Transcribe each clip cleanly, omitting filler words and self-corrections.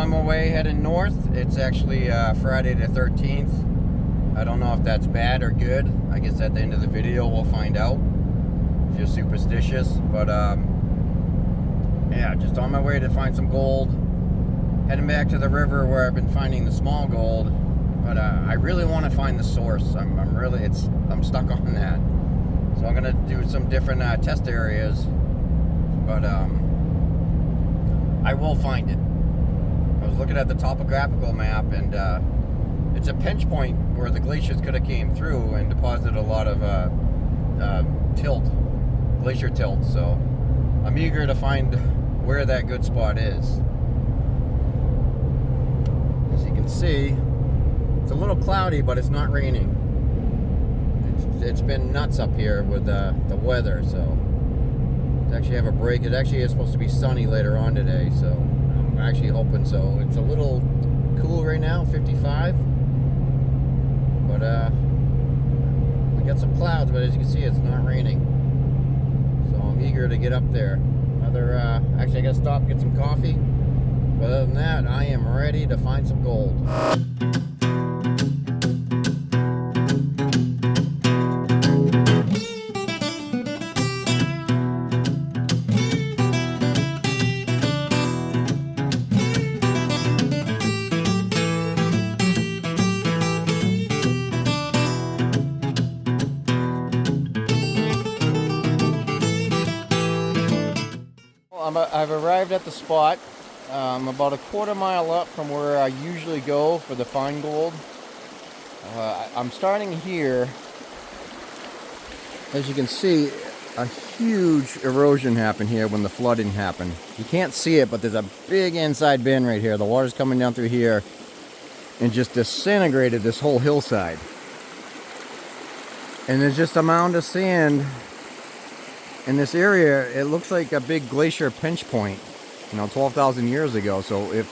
on my way heading north. It's actually Friday the 13th. I don't know if that's bad or good. I guess at the end of the video we'll find out if you're superstitious. But yeah, just on my way to find some gold. Heading back to the river where I've been finding the small gold. But I really want to find the source. I'm stuck on that. So I'm gonna do some different test areas. But I will find it. I was looking at the topographical map, and it's a pinch point where the glaciers could have came through and deposited a lot of glacier tilt. So I'm eager to find where that good spot is. As you can see, it's a little cloudy, but it's not raining. It's been nuts up here with the weather, so to actually have a break. It actually is supposed to be sunny later on today, so I'm actually hoping so. It's a little cool right now, 55, but we got some clouds, but as you can see, it's not raining, so I'm eager to get up there. Actually, I gotta stop and get some coffee, but other than that, I am ready to find some gold. I've arrived at the spot. I'm about a quarter mile up from where I usually go for the fine gold. I'm starting here. As you can see, a huge erosion happened here when the flooding happened. You can't see it, but there's a big inside bend right here. The water's coming down through here and just disintegrated this whole hillside. And there's just a mound of sand in this area. It looks like a big glacier pinch point, 12,000 years ago. So if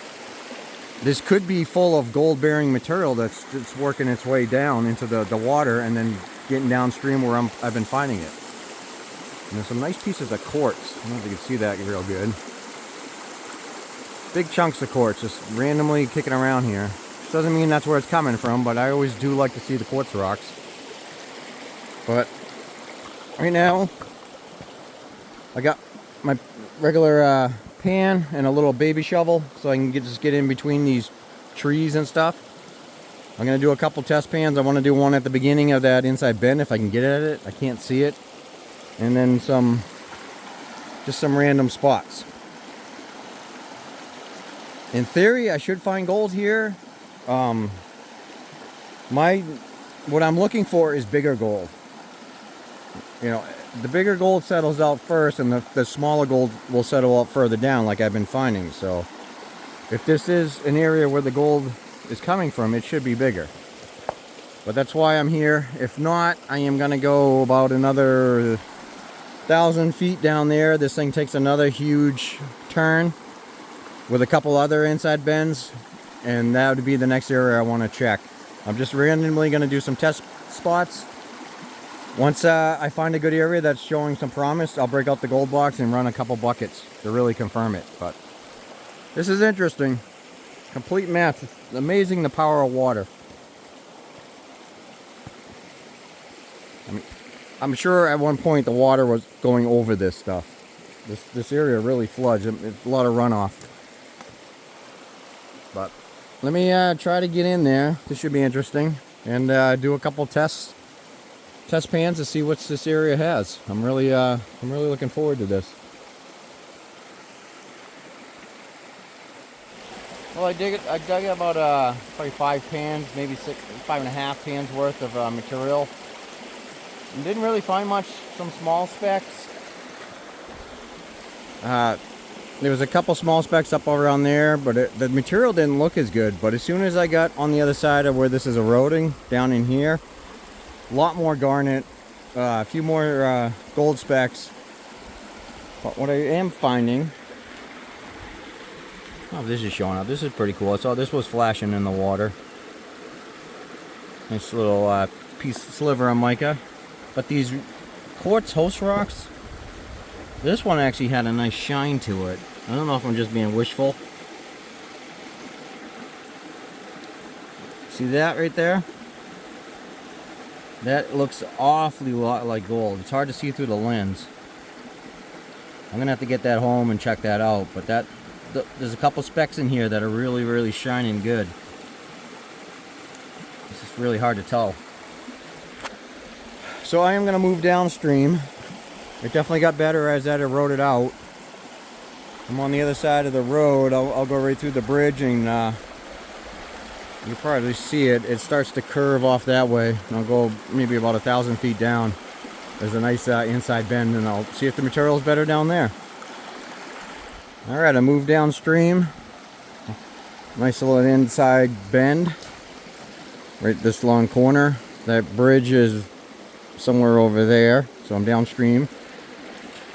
this could be full of gold bearing material that's working its way down into the water and then getting downstream where I've been finding it. And there's some nice pieces of quartz. I don't know if you can see that real good. Big chunks of quartz just randomly kicking around here. Which doesn't mean that's where it's coming from, but I always do like to see the quartz rocks. But right now, I got my regular pan and a little baby shovel so I can just get in between these trees and stuff. I'm going to do a couple test pans. I want to do one at the beginning of that inside bend if I can get at it. I can't see it. And then just some random spots. In theory, I should find gold here. What I'm looking for is bigger gold. The bigger gold settles out first, and the smaller gold will settle out further down like I've been finding. So if this is an area where the gold is coming from, it should be bigger. But that's why I'm here. If not, I am going to go about another 1,000 feet down there. This thing takes another huge turn with a couple other inside bends, and that would be the next area I want to check. I'm just randomly going to do some test spots. Once I find a good area that's showing some promise, I'll break out the Goldbox and run a couple buckets to really confirm it. But this is interesting. Complete mess. It's amazing the power of water. I'm sure at one point the water was going over this stuff. This area really floods. It's a lot of runoff. But let me try to get in there. This should be interesting. And do a couple test pans to see what this area has. I'm really looking forward to this. Well, I dug about probably 5 pans, maybe 5.5 pans worth of material. And didn't really find much. Some small specks. There was a couple small specks up around there, but the material didn't look as good. But as soon as I got on the other side of where this is eroding, down in here, a lot more garnet, a few more gold specks. But what I am finding, this is showing up. This is pretty cool. I saw this was flashing in the water. Nice little sliver of mica. But these quartz host rocks, this one actually had a nice shine to it. I don't know if I'm just being wishful, See that right there? That looks awfully like gold. It's hard to see through the lens. I'm gonna have to get that home and check that out. But there's a couple specks in here that are really, really shining good. It's just really hard to tell. So I am gonna move downstream. It definitely got better as that eroded out. I'm on the other side of the road. I'll go right through the bridge, and you'll probably see it. It starts to curve off that way. And I'll go maybe about 1,000 feet down. There's a nice inside bend, and I'll see if the material is better down there. All right, I moved downstream. Nice little inside bend. Right this long corner. That bridge is somewhere over there, so I'm downstream.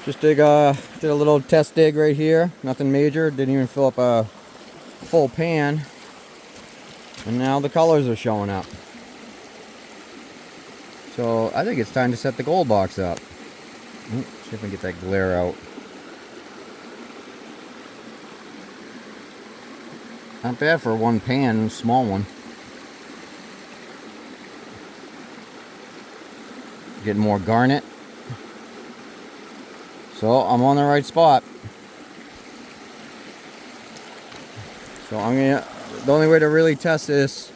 Just did a little test dig right here. Nothing major. Didn't even fill up a full pan. And now the colors are showing up. So I think it's time to set the Goldbox up. See if I can get that glare out. Not bad for one pan, small one. Getting more garnet. So I'm on the right spot. So the only way to really test this is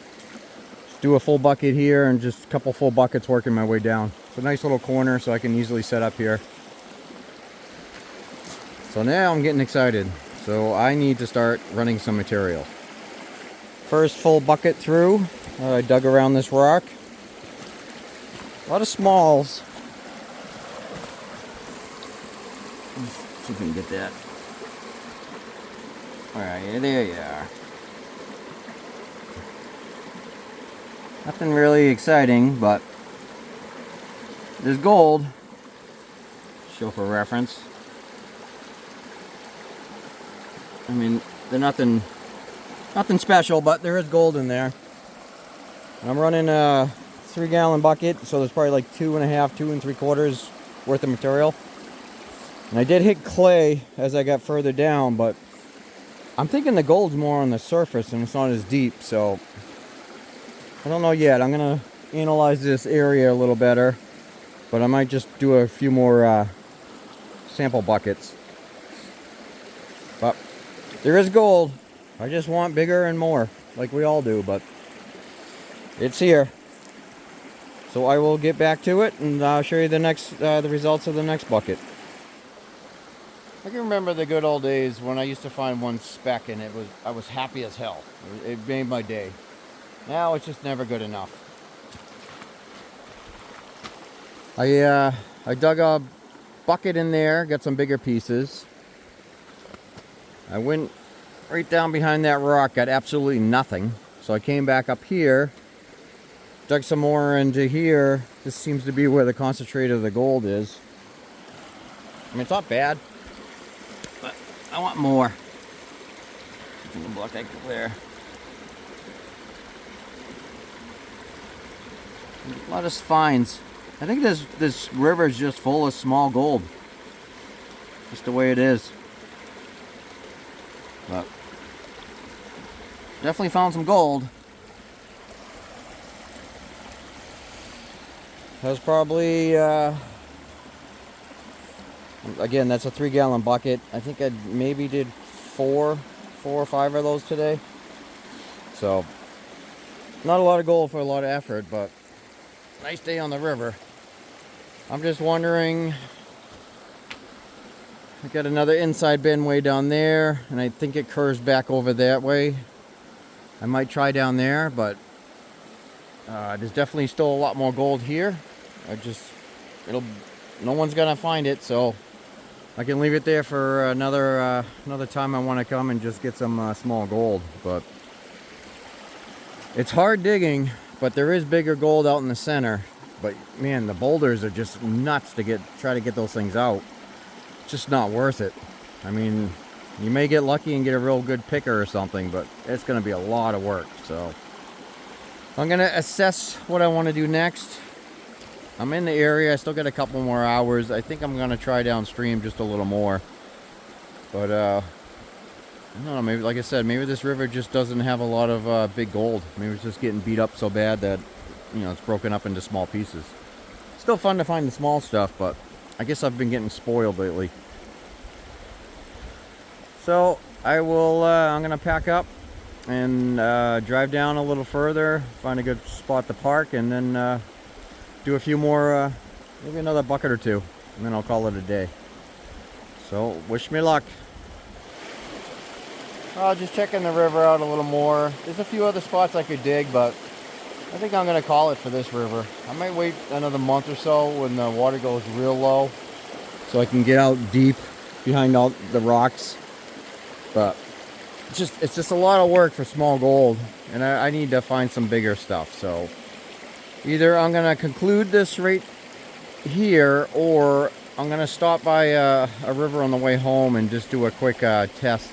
do a full bucket here and just a couple full buckets working my way down. It's a nice little corner so I can easily set up here. So now I'm getting excited. So I need to start running some material. First full bucket through. I dug around this rock. A lot of smalls. Let's see if we can get that. Alright, there you are. Nothing really exciting, but there's gold. Show for reference. I mean, they're nothing special, but there is gold in there. I'm running a 3-gallon bucket, so there's probably like 2.5, 2 3/4 worth of material. And I did hit clay as I got further down, but I'm thinking the gold's more on the surface and it's not as deep, so I don't know yet. I'm gonna analyze this area a little better, but I might just do a few more sample buckets. But there is gold. I just want bigger and more, like we all do, but it's here. So I will get back to it and I'll show you the results of the next bucket. I can remember the good old days when I used to find one speck and I was happy as hell. It made my day. Now it's just never good enough. I dug a bucket in there, got some bigger pieces. I went right down behind that rock, got absolutely nothing. So I came back up here, dug some more into here. This seems to be where the concentrate of the gold is. I mean, it's not bad, but I want more. I'm gonna block that glare. A lot of finds. I think this river is just full of small gold. Just the way it is. But definitely found some gold. That was probably again, that's a 3-gallon bucket. I think I maybe did four or five of those today. So not a lot of gold for a lot of effort, but nice day on the river. I'm just wondering, I got another inside bend way down there, and I think it curves back over that way. I might try down there, but there's definitely still a lot more gold here. No one's gonna find it, so I can leave it there for another time I want to come and just get some small gold. But it's hard digging, but there is bigger gold out in the center. But man, the boulders are just nuts to try to get those things out. It's just not worth it. I mean, you may get lucky and get a real good picker or something, but it's going to be a lot of work. So I'm going to assess what I want to do next. I'm in the area. I still got a couple more hours. I think I'm going to try downstream just a little more. But I don't know, maybe, like I said, maybe this river just doesn't have a lot of big gold. Maybe it's just getting beat up so bad that, you know, it's broken up into small pieces. Still fun to find the small stuff, but I guess I've been getting spoiled lately. So I will, I'm going to pack up and drive down a little further, find a good spot to park, and then do a few more, maybe another bucket or two, and then I'll call it a day. So wish me luck. Just checking the river out a little more. There's a few other spots I could dig, but I think I'm going to call it for this river. I might wait another month or so when the water goes real low so I can get out deep behind all the rocks. But it's just a lot of work for small gold, and I need to find some bigger stuff. So either I'm going to conclude this right here, or I'm going to stop by a river on the way home and just do a quick test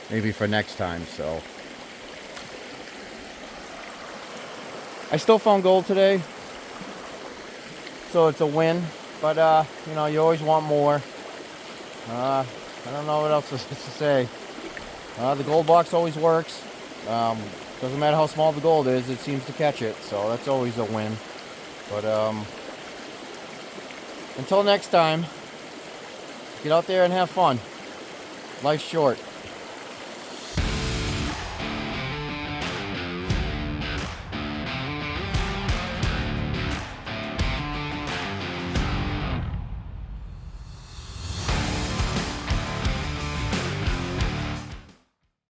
maybe for next time. So I still found gold today, so it's a win, but you know, you always want more. I don't know what else to say. The gold box always works. Doesn't matter how small the gold is, it seems to catch it, so that's always a win. But until next time, get out there and have fun. Life's short.